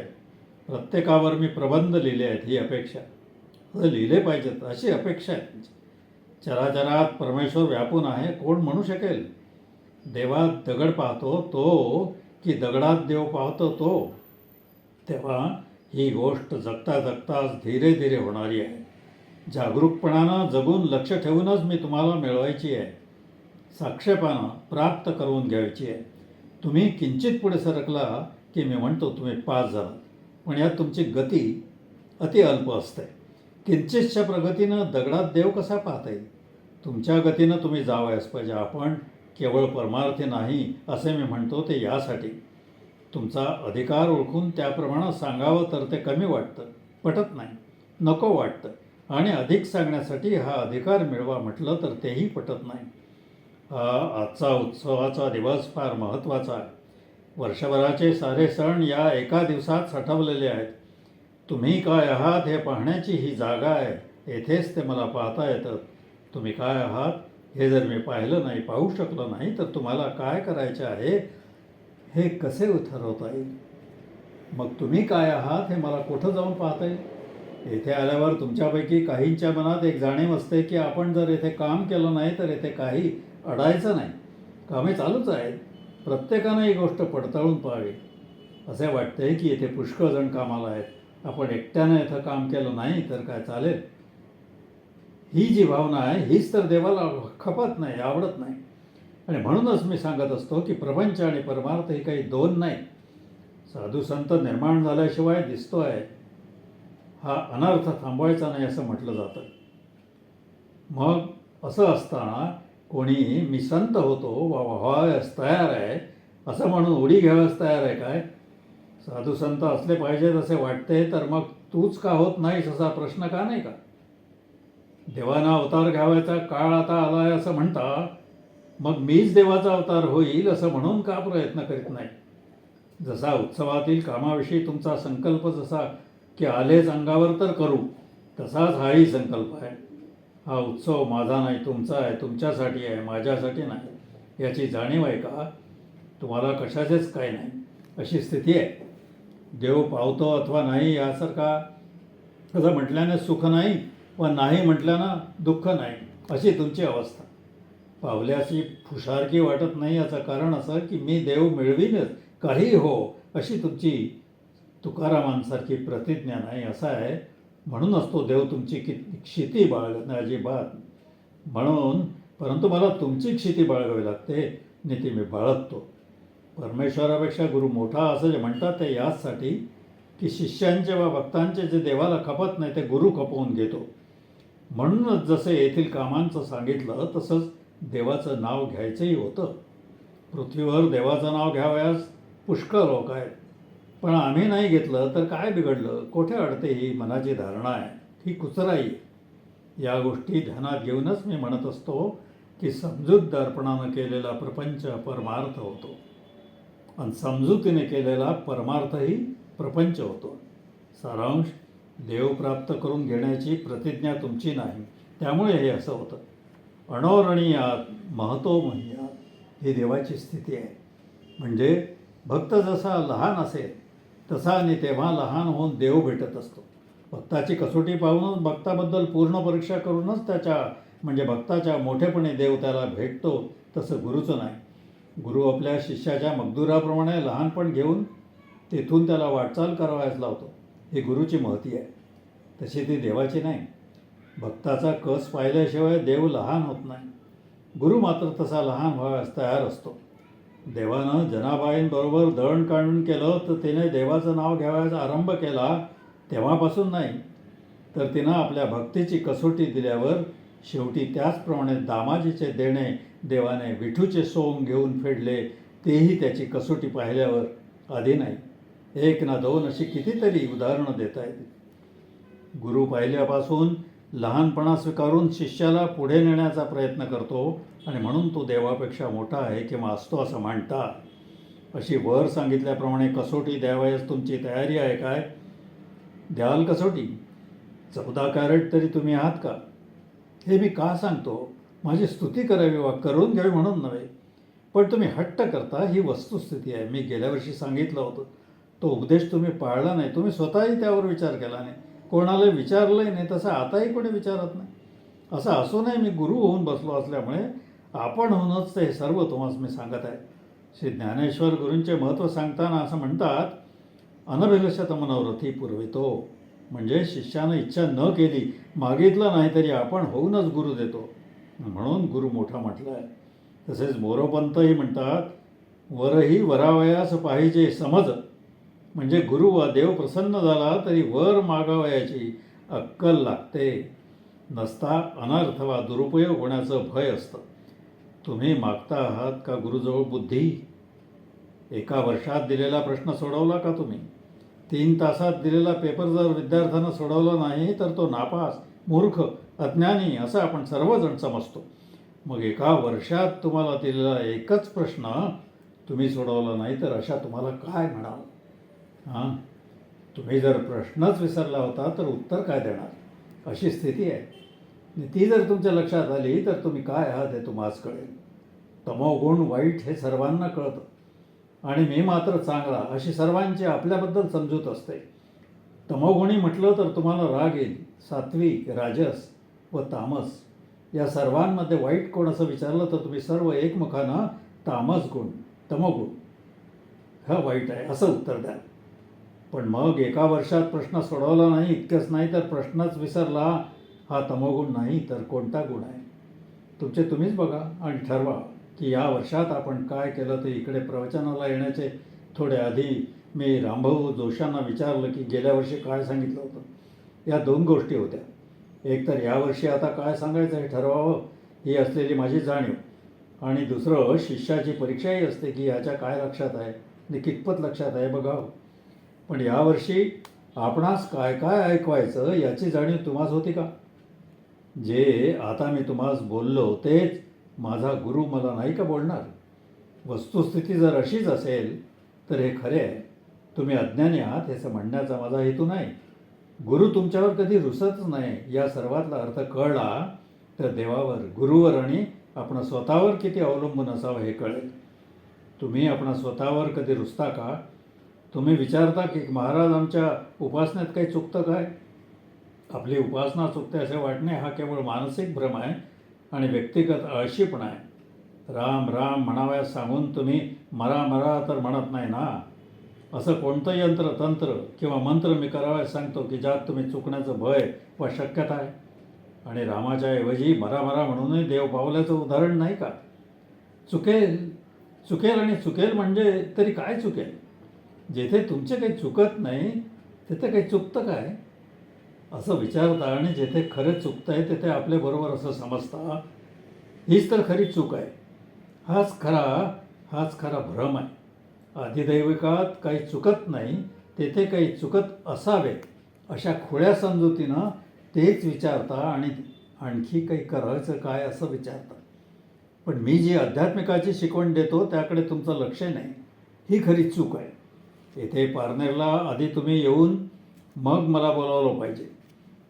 प्रत्येकावर मी प्रबंध लिहिले आहेत ही अपेक्षा. लिहिले पाहिजेत अशी अपेक्षा आहे. चराचरात परमेश्वर व्यापून आहे कोण म्हणू शकेल. देवात दगड पाहतो तो की दगडात देव पाहतो तो. तेव्हा ही गोष्ट जगता जगताच धीरे धीरे होणारी आहे. जागरूकपणानं जगून लक्ष ठेवूनच मी तुम्हाला मिळवायची आहे. साक्षेपानं प्राप्त करून घ्यायची आहे. तुम्ही किंचित पुढे सरकला की मी म्हणतो तुम्ही पास झालात, पण यात तुमची गती अति अल्प असते. किंचितच्या प्रगतीनं दगडात देव कसा पाहता येईल? तुमच्या गतीनं तुम्ही जावयास पाहिजे. आपण केवळ परमार्थी नाही असे मी म्हणतो ते यासाठी, तुमचा अधिकार ओळखून त्याप्रमाणे सांगावं तर ते कमी वाटतं, पटत नाही, नको वाटतं. आणि अधिक सांगण्यासाठी हा अधिकार मिळवा म्हटलं तर तेही पटत नाही. आजचा उत्सवाचा दिवस फार महत्त्वाचा आहे. वर्षभराचे सारे सण या एका दिवसात साठवलेले आहेत. तुम्ही काय आहात हे पाहण्याची ही जागा आहे. येथेच ते मला पाहता येतं. तुम्ही काय आहात हे जर मी पाहिलं नाही, पाहू शकलो नाही, तर तुम्हाला काय करायचे आहे हे कसे ठरवता येईल? मग तुम्ही काय आहात हे मला कुठं जाऊन पाहता येईल? येथे आल्यावर तुमच्यापैकी काहींच्या मनात एक जाणीव असते की आपण जर येथे काम केलं नाही तर येथे काही अडायचं नाही. कामे चालूच आहेत. प्रत्येकानं ही गोष्ट पडताळून पाहावी. असे वाटते की येथे पुष्कळ जण कामाला आहेत. आपण एकट्यानं इथं काम केलं नाही तर काय चालेल? ही जी भावना आहे हीच तर देवाला खपत नाही, आवडत नाही. आणि म्हणूनच मी सांगत असतो की प्रपंच आणि परमार्थ ही काही दोन नाही. साधू संत निर्माण झाल्याशिवाय दिसतो आहे हा अनर्थ थांबवायचा नाही असं म्हटलं जातं. मग असं असताना कोणी मी संत होतो वा व्हावयास तयार आहे असं म्हणून उडी घ्यावयास तयार आहे काय? साधू संत असले पाहिजेत असे वाटते तर मग तूच का होत नाहीस असा प्रश्न का नाही का? देवाना अवतार घ्यावायचा काळ आता आला आहे असं म्हणता, मग मीच देवाचा अवतार होईल असं म्हणून का प्रयत्न करीत नाही? जसा उत्सवातील कामाविषयी तुमचा संकल्प जसा की आलेच अंगावर तर करू, तसाच हाही संकल्प आहे. हा उत्सव माझा नाही, तुमचा आहे, तुमच्यासाठी आहे, माझ्यासाठी नाही. याची जाणीव आहे का? तुम्हाला कशाचेच काही नाही अशी स्थिती आहे. देव पावतो अथवा नाही यासारखा असं म्हटल्याने सुख नाही व नाही म्हटल्यानं दुःख नाही अशी तुमची अवस्था. पावल्याची फुशारकी वाटत नाही याचं कारण असं की मी देव मिळवीनच काही हो अशी तुमची तुकारामांसारखी प्रतिज्ञा नाही. असं आहे. म्हणूनच तो देव तुमची क्षिती बाळगत नाही अजिबात. म्हणून परंतु मला तुमची क्षिती बाळगावी लागते आणि ती मी बाळगतो. परमेश्वरापेक्षा गुरु मोठा असं जे म्हणतात ते याचसाठी की शिष्यांचे वा भक्तांचे जे देवाला खपत नाही ते गुरु खपवून घेतो. म्हणूनच जसे येथील कामांचं सांगितलं तसंच देवाचं नाव घ्यायचंही होतं. पृथ्वीवर देवाचं नाव घ्यावयास पुष्कळ लोक आहेत, पण आम्ही नाही घेतलं तर काय बिघडलं? कोठे अडते ही मनाची धारणा आहे, ही कुचराई. या गोष्टी ध्यानात घेऊनच मी म्हणत असतो की समजूतदारपणानं केलेला प्रपंच परमार्थ होतो आणि समजुतीने केलेला परमार्थही प्रपंच होतो. सारांश, देव प्राप्त करून घेण्याची प्रतिज्ञा तुमची नाही, त्यामुळे हे असं होतं. अणोरणीयात महतो म्हणयात ही देवाची स्थिती आहे. म्हणजे भक्त जसा लहान असेल तसा आणि तेव्हा लहान होऊन देव भेटत असतो. भक्ताची कसोटी पाहूनच, भक्ताबद्दल पूर्ण परीक्षा करूनच म्हणजे भक्ताच्या मोठेपणे देव त्याला भेटतो. तसं गुरुचं नाही. गुरु आपल्या शिष्याच्या मगदुराप्रमाणे लहानपण घेऊन तेथून त्याला वाटचाल करावयास लावतो. ही गुरुची महती आहे, तशी ती देवाची नाही. भक्ताचा कस पाहिल्याशिवाय देव लहान होत नाही. गुरु मात्र तसा लहान व्हावयास तयार असतो. देवानं जनाबाईंबरोबर दळण काढून केलं तर तिने देवाचं नाव घ्यावयाचा आरंभ केला तेव्हापासून नाही, तर तिनं आपल्या भक्तीची कसोटी दिल्यावर शेवटी त्याचप्रमाणे दामाजीचे देणे देवाने विठूचे सोंग घेऊन फेडले, तेही त्याची कसोटी पाहिल्यावर आधी नाही. एक ना दोन अशी कितीतरी उदाहरणं देता येतील. गुरु पाहिल्यापासून लहानपणा स्वीकारून शिष्याला पुढे नेण्याचा प्रयत्न करतो आणि म्हणून तो देवापेक्षा मोठा आहे किंवा असतो असं म्हणतात. अशी वर सांगितल्याप्रमाणे कसोटी द्यावयास तुमची तयारी आहे काय? द्याल कसोटी? 14 कॅरेट तरी तुम्ही आहात का? हे मी का सांगतो? माझी स्तुती करावी वा करून घ्यावी म्हणून नव्हे, पण तुम्ही हट्ट करता ही वस्तुस्थिती आहे. मी गेल्या वर्षी सांगितलं होतं, तो उपदेश तुम्ही पाळला नाही. तुम्ही स्वतःही त्यावर विचार केला नाही, कोणाला विचारलंही नाही. तसं आताही कोणी विचारत नाही. असं असूनही मी गुरु होऊन बसलो असल्यामुळे आपण होऊनच ते सर्व तुम्हाला मी सांगत आहे. श्री ज्ञानेश्वर गुरूंचे महत्त्व सांगताना असं म्हणतात, अनभिलषत मनोरथी पुरवितो. म्हणजे शिष्यानं इच्छा न केली, मागितलं नाही तरी आपण होऊनच गुरु देतो. म्हणून गुरु मोठा म्हटलं आहे. तसेच मोरोपंतही म्हणतात, वरही वरावयास पाहिजे समज, म्हणजे गुरु वा देव प्रसन्न झाला तरी वर मागावयाची अक्कल लागते, नसता अनर्थ वा दुरुपयोग होण्याचं भय असतं. तुम्ही मागता आहात का गुरुजवळ बुद्धी? एका वर्षात दिलेला प्रश्न सोडवला का तुम्ही? 3 तासात दिलेला पेपर जर विद्यार्थ्यांना सोडवला नाही तर तो नापास, मूर्ख, अज्ञानी असं आपण सर्वजण समजतो. मग एका वर्षात तुम्हाला दिलेला एकच प्रश्न तुम्ही सोडवला नाही तर अशा तुम्हाला काय म्हणाल? हां, तुम्ही जर प्रश्नच विसरला होता तर उत्तर काय देणार? अशी स्थिती आहे. आणि ती जर तुमच्या लक्षात आली तर तुम्ही काय आहात हे तुम्हास कळेल. तमोगुण वाईट हे सर्वांना कळतं आणि मी मात्र चांगला अशी सर्वांची आपल्याबद्दल समजूत असते. तमोगुणी म्हटलं तर तुम्हाला राग येईल. सात्विक, राजस व तामस या सर्वांमध्ये वाईट कोण असं विचारलं तर तुम्ही सर्व एकमुखानं तामस गुण, तमोगुण हा वाईट आहे असं उत्तर द्या. पण मग एका वर्षात प्रश्न सोडवला नाही, इतकंच नाही तर प्रश्नच विसरला, हा तमोगुण नाही तर कोणता गुण आहे? तुमचे तुम्हीच बघा आणि ठरवा की या वर्षात आपण काय केलं. ते इकडे प्रवचनाला येण्याचे थोडे आधी मी रामभाऊ जोशांना विचारलं की गेल्या वर्षी काय सांगितलं होतं. या 2 गोष्टी होत्या. एक तर यावर्षी आता काय सांगायचं हे ठरवावं ही असलेली माझी जाणीव, आणि दुसरं शिष्याची परीक्षाही असते की ह्याच्या काय लक्षात आहे आणि कितपत लक्षात आहे बघावं. पण यावर्षी आपणास काय काय ऐकवायचं याची जाणीव तुम्हास होती का? जे आता मी तुम्हास बोललो तेच माझा गुरु मला नाही का बोलणार? वस्तुस्थिती जर अशीच असेल तर हे खरे आहे. तुम्ही अज्ञानी आहात हे म्हणण्याचा माझा हेतू नाही. गुरु तुमच्यावर कधी रुसतच नाही. या सर्वातला अर्थ कळला तर देवावर, गुरुवर आणि आपण स्वतःवर किती अवलंबून असावं हे कळेल. तुम्ही आपण स्वतःवर कधी रुसता का? तुम्ही विचारता की महाराज आमच्या उपासनेत काही चुकतं काय? आपली उपासना चुकते असे वाटणे हा केवळ मानसिक भ्रम आहे आणि व्यक्तिगत आळशीपणा आहे. राम राम म्हणाव्यास सांगून तुम्ही मरा मरा तर म्हणत नाही ना. असं कोणतं यंत्र, तंत्र किंवा मंत्र मी करावयास सांगतो की ज्यात तुम्ही चुकण्याचं भय वा शक्यता आहे? आणि रामाच्या ऐवजी मरा मरा म्हणूनही देव पावल्याचं उदाहरण नाही का? चुकेल चुकेल आणि चुकेल म्हणजे तरी काय चुकेल? जेथे तुमचे काही चुकत नाही तिथे काही चुकतं काय असं विचारता, आणि जेथे खरे चुकतं आहे तेथे आपल्याबरोबर असं समजता हीच तर खरी चूक आहे. हाच खरा भ्रम आहे. आधिदैविकात काही चुकत नाही तेथे काही चुकत असावे अशा खुळ्या समजुतीनं तेच विचारता आणि आणखी काही करायचं काय असं विचारता. पण मी जी आध्यात्मिकाची शिकवण देतो त्याकडे तुमचं लक्ष नाही. ही खरी चूक आहे. येथे पारनेरला आधी तुम्ही येऊन मग मला बोलावलं पाहिजे,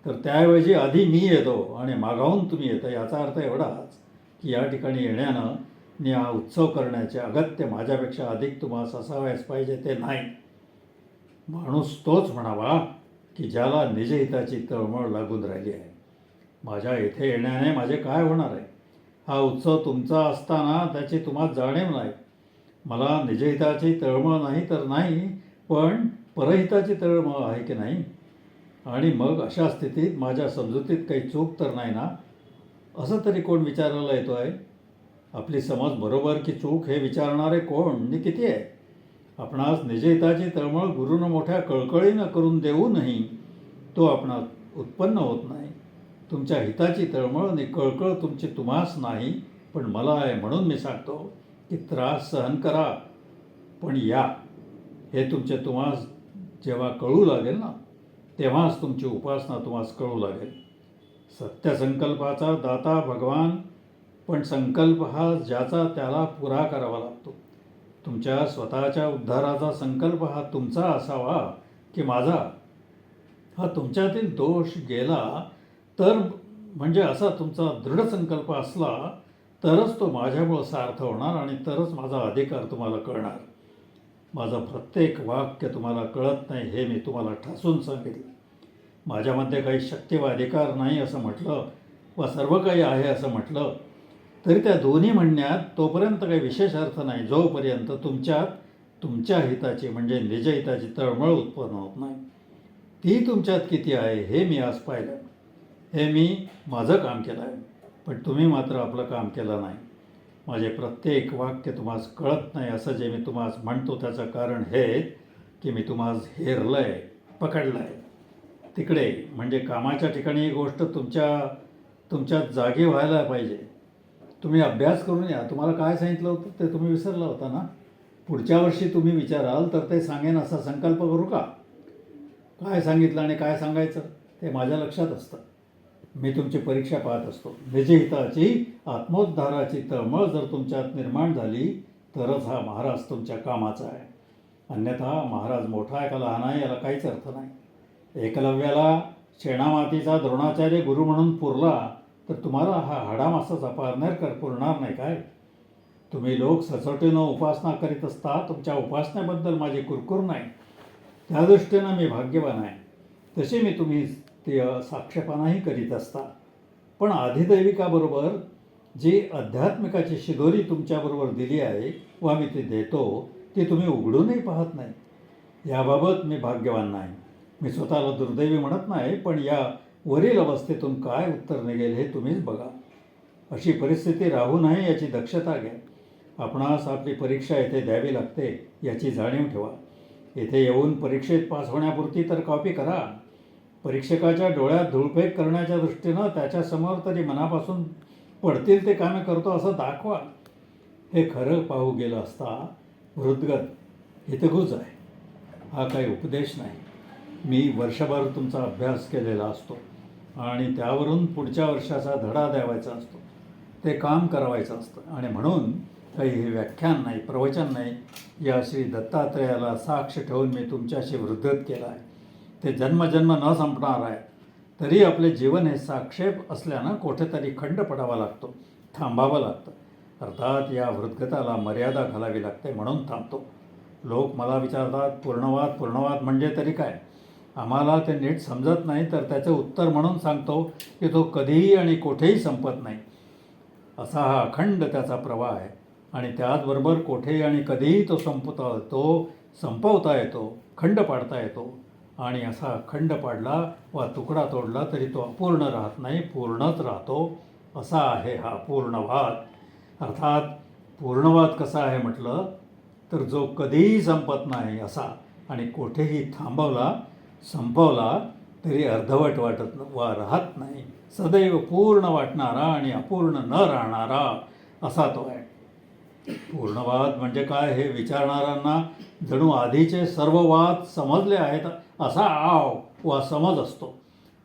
तर त्याऐवजी आधी मी येतो आणि मागाहून तुम्ही येता. याचा अर्थ एवढाच की या ठिकाणी येण्यानं आणि हा उत्सव करण्याचे अगत्य माझ्यापेक्षा अधिक तुम्हाला असावयास पाहिजे ते नाही. माणूस तोच म्हणावा की ज्याला निजहिताची तळमळ लागून राहिली आहे. माझ्या येथे येण्याने माझे काय होणार आहे? हा उत्सव तुमचा असताना त्याची तुम्हाला जाणीव नाही. मला निजहिताची तळमळ नाही तर नाही, पण परहिताची तळमळ आहे की नाही? आणि मग अशा स्थितीत माझ्या समजुतीत काही चूक तर नाही ना असं तरी कोण विचारायला येतो आहे? आपली समज बरोबर की चूक हे विचारणारे कोण आणि किती आहे? आपणास निजहिताची तळमळ गुरुनं मोठ्या कळकळीनं करून देऊनही तो आपणात उत्पन्न होत नाही. तुमच्या हिताची तळमळ आणि कळकळ तुमची तुम्हास नाही पण मला आहे. म्हणून मी सांगतो की त्रास सहन करा पण या. हे तुमचे तुम्हास जेव्हा कळू लागेल ना तेव्हाच तुमची उपासना तुम्हास कळू लागेल. सत्यसंकल्पाचा दाता भगवान, पण संकल्प हा ज्याचा त्याला पुरा करावा लागतो. तुमच्या स्वतःच्या उद्धाराचा संकल्प हा तुमचा असावा की माझा? हा तुमच्यातील दोष गेला तर, म्हणजे असा तुमचा दृढ संकल्प असला तरच तो माझ्यामुळं सार्थ होणार आणि तरच माझा अधिकार तुम्हाला कळणार. माझं प्रत्येक वाक्य तुम्हाला कळत नाही हे मी तुम्हाला ठासून सांगितलं. माझ्यामध्ये काही शक्ती व अधिकार नाही असं म्हटलं व सर्व काही आहे असं म्हटलं तरी त्या दोन्ही म्हणण्यात तोपर्यंत काही विशेष अर्थ नाही जोपर्यंत तुमच्या हिताची म्हणजे निजहिताची तळमळ उत्पन्न होत नाही. ती तुमच्यात किती आहे हे मी आज पाहिलं. हे मी माझं काम केलं आहे, पण तुम्ही मात्र आपलं काम केलं नाही. माझे प्रत्येक वाक्य तुम्हाला कळत नाही असं जे मी तुम्हाला म्हणतो त्याचं कारण हे की मी तुम्हाला हेरलं आहे, पकडलं आहे तिकडे. म्हणजे कामाच्या ठिकाणी ही गोष्ट तुमच्या जागी व्हायला पाहिजे. तुम्ही अभ्यास करून या. तुम्हाला काय सांगितलं होतं ते तुम्ही विसरला होता ना. पुढच्या वर्षी तुम्ही विचाराल तर ते सांगेन असा संकल्प करू का? काय सांगितलं आणि काय सांगायचं ते माझ्या लक्षात असतं. मी तुमची परीक्षा पाहत असतो. निजहिताची आत्मोद्धाराची तळमळ जर तुमच्यात निर्माण झाली तरच हा महाराज तुमच्या कामाचा आहे. अन्यथा महाराज मोठा आहे का लहान आहे याला काहीच अर्थ नाही. एकलव्याला शेणामातीचा द्रोणाचार्य गुरु म्हणून पुरला तर तुम्हाला हा हाडामासाचा पारनेरकर पुरणार नाही काय? तुम्ही लोक सचोटीनं उपासना करीत असता. तुमच्या उपासनेबद्दल माझी कुरकुर नाही. त्या दृष्टीनं मी भाग्यवान आहे. तशी मी तुम्ही ते साक्षेपणाही करीत असता. पण आधिदैविकाबरोबर जी आध्यात्मिकाची शिदोरी तुमच्याबरोबर दिली आहे व मी ती देतो ती तुम्ही उघडूनही पाहत नाही. याबाबत मी भाग्यवान नाही. मी स्वतःला दुर्दैवी म्हणत नाही, पण या वरील अवस्थेतून काय उत्तर निघेल हे तुम्हीच बघा. अशी परिस्थिती राहू नये याची दक्षता घ्या. आपणास आपली परीक्षा येथे द्यावी लागते याची जाणीव ठेवा. येथे येऊन परीक्षेत पास होण्यापुरती तर कॉपी करा. परीक्षकाच्या डोळ्यात धूळफेक करण्याच्या दृष्टीनं त्याच्यासमोर तरी मनापासून पडतील ते कामे करतो असं दाखवा. हे खरं पाहू गेलं असता हृदगत हितगुज आहे. हा काही उपदेश नाही. मी वर्षभर तुमचा अभ्यास केलेला असतो आणि त्यावरून पुढच्या वर्षाचा धडा द्यावायचा असतो. ते काम करावायचं असतं आणि म्हणून काही हे व्याख्यान नाही, प्रवचन नाही. या श्री दत्तात्रेयाला साक्ष ठेवून मी तुमच्याशी वृद्धत केला आहे. ते जन्मजन्म न संपणार आहे. तरी आपले जीवन हे साक्षेप असल्यानं कुठेतरी खंड पडावा लागतो, थांबावं लागतं. अर्थात या वृद्धताला मर्यादा घालावी लागते म्हणून थांबतो. लोक मला विचारतात पूर्णवाद म्हणजे तरी काय? आम्हाला ते नीट समजत नाही तर त्याचं उत्तर म्हणून सांगतो की तो कधीही आणि कुठेही संपत नाही. असा हा अखंड त्याचा प्रवाह आहे आणि त्याचबरोबर कोठेही आणि कधीही तो संपवता येतो, खंड पाडता येतो. आणि असा खंड पाडला वा तुकडा तोडला तरी तो अपूर्ण राहत नाही, पूर्णच राहतो. असा आहे हा पूर्णवाद. अर्थात पूर्णवाद कसा आहे म्हटलं तर जो कधीही संपत नाही असा आणि कोठेही संपवला तरी अर्धवट राहत नाही. सदैव पूर्ण वाटणारा आणि अपूर्ण न राहणारा असा तो आहे. पूर्णवाद म्हणजे काय हे विचारणाऱ्यांना जणू आधीचे सर्व वाद समजले आहेत असा आव वा समज असतो.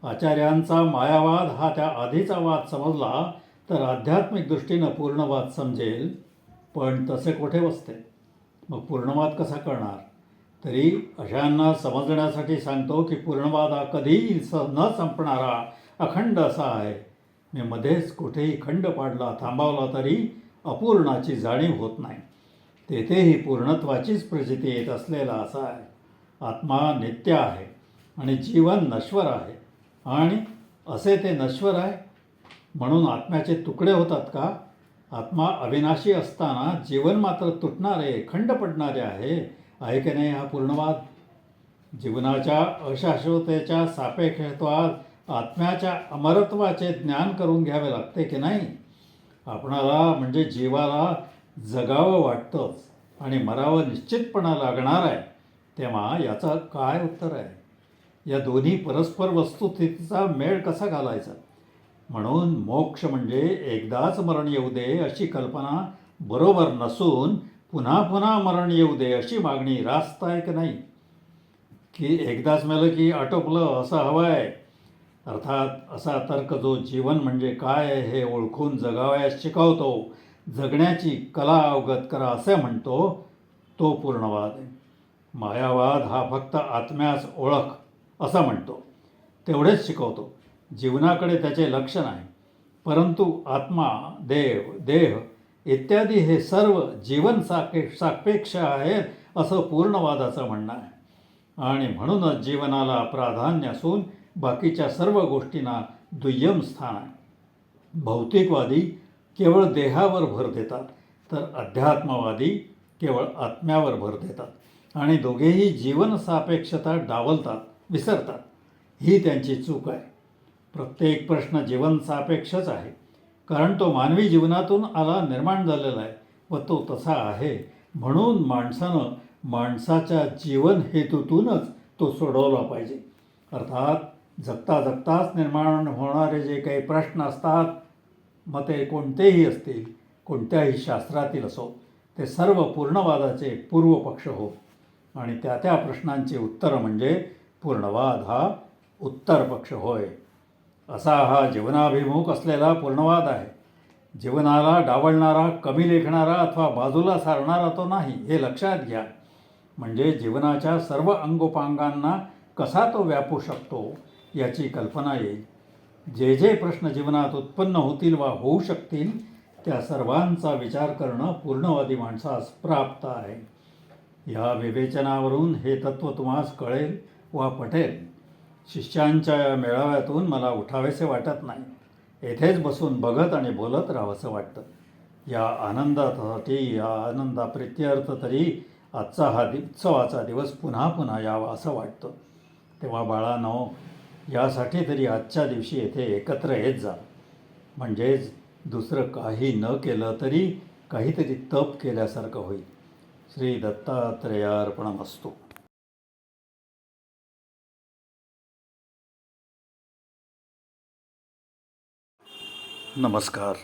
आचार्यांचा मायावाद हा त्या आधीचा वाद समजला तर आध्यात्मिक दृष्टीनं पूर्णवाद समजेल. पण तसे कुठे बसते? मग पूर्णवाद कसा करणार? तरी अशांना समजण्यासाठी सांगतो की पूर्णवाद हा कधीही न संपणारा अखंड असा आहे. मी मध्येच कुठेही खंड पाडला, थांबवला तरी अपूर्णाची जाणीव होत नाही. तेथेही पूर्णत्वाचीच प्रचिती येत असलेला असा आहे. आत्मा नित्य आहे आणि जीवन नश्वर आहे. आणि असे ते नश्वर आहे म्हणून आत्म्याचे तुकडे होतात का? आत्मा अविनाशी असताना जीवन मात्र तुटणारे, खंड पडणारे आहे की नाही हा पूर्णवाद? जीवनाच्या अशाश्वतेच्या सापेक्षत्वात आत्म्याच्या अमरत्वाचे ज्ञान करून घ्यावे लागते की नाही? आपणाला म्हणजे जीवाला जगावं वाटतंच आणि मरावं निश्चितपणा लागणार आहे. तेव्हा याचं काय उत्तर आहे? या दोन्ही परस्पर वस्तुस्थितीचा मेळ कसा घालायचा? म्हणून मोक्ष म्हणजे एकदाच मरण येऊ दे अशी कल्पना बरोबर नसून पुन्हा पुन्हा मरण येऊ दे अशी मागणी रास्त आहे की नाही? की एकदाच मेलं की आटोपलं असं हवं आहे? अर्थात असा तर्क जो जीवन म्हणजे काय हे ओळखून जगावयास शिकवतो, जगण्याची कला अवगत करा असे म्हणतो, तो पूर्णवाद आहे. मायावाद हा फक्त आत्म्यास ओळख असं म्हणतो, तेवढेच शिकवतो. जीवनाकडे त्याचे लक्ष नाही. परंतु आत्मा, देह इत्यादी हे सर्व जीवन सापेक्ष आहेत असं पूर्णवादाचं म्हणणं आहे. आणि म्हणूनच जीवनाला प्राधान्य असून बाकीच्या सर्व गोष्टींना दुय्यम स्थान आहे. भौतिकवादी केवळ देहावर भर देतात तर अध्यात्मवादी केवळ आत्म्यावर भर देतात आणि दोघेही जीवन सापेक्षता डावलतात, विसरतात. ही त्यांची चूक आहे. प्रत्येक प्रश्न जीवन सापेक्षच आहे. कारण तो मानवी जीवनातून निर्माण झालेला आहे व तो तसा आहे. म्हणून माणसानं माणसाच्या जीवन हेतूतूनच तो सोडवला पाहिजे. अर्थात जगता जगताच निर्माण होणारे जे काही प्रश्न असतात, मग ते कोणतेही असतील, कोणत्याही शास्त्रातील असो, ते सर्व पूर्णवादाचे पूर्वपक्ष हो आणि त्या त्या प्रश्नांची उत्तरं म्हणजे पूर्णवाद हा उत्तर पक्ष होय. असा हा जीवनाभिमुख असलेला पूर्णवाद आहे. जीवनाला डावलणारा, कमी लेखणारा अथवा बाजूला सारणारा तो नाही, हे लक्षात घ्या. म्हणजे जीवनाच्या सर्व अंगोपांगांना कसा तो व्यापू शकतो याची कल्पना येईल. जे जे प्रश्न जीवनात उत्पन्न होतील वा होऊ शकतील त्या सर्वांचा विचार करणं पूर्णवादी माणसास प्राप्त आहे. या विवेचनावरून हे तत्त्व तुम्हास कळेल वा पटेल. शिष्यांच्या या मेळाव्यातून मला उठावेसे वाटत नाही. येथेच बसून बघत आणि बोलत राहावंसं वाटतं. या आनंदासाठी, या आनंदाप्रित्यर्थ तरी आजचा हा उत्सवाचा दिवस पुन्हा पुन्हा यावा असं वाटतं. तेव्हा बाळांनो, यासाठी तरी आजच्या दिवशी येथे एकत्र येत जा. म्हणजेच दुसरं काही न केलं तरी काहीतरी तप केल्यासारखं होईल. श्री दत्तात्रेयार्पणमस्तु. नमस्कार,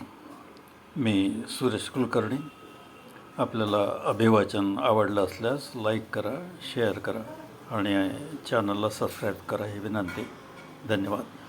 मी सुरेश कुलकर्णी. आपल्याला अभिवाचन आवडलं असल्यास लाईक करा, शेअर करा आणि चॅनलला सबस्क्राईब करा ही विनंती. धन्यवाद.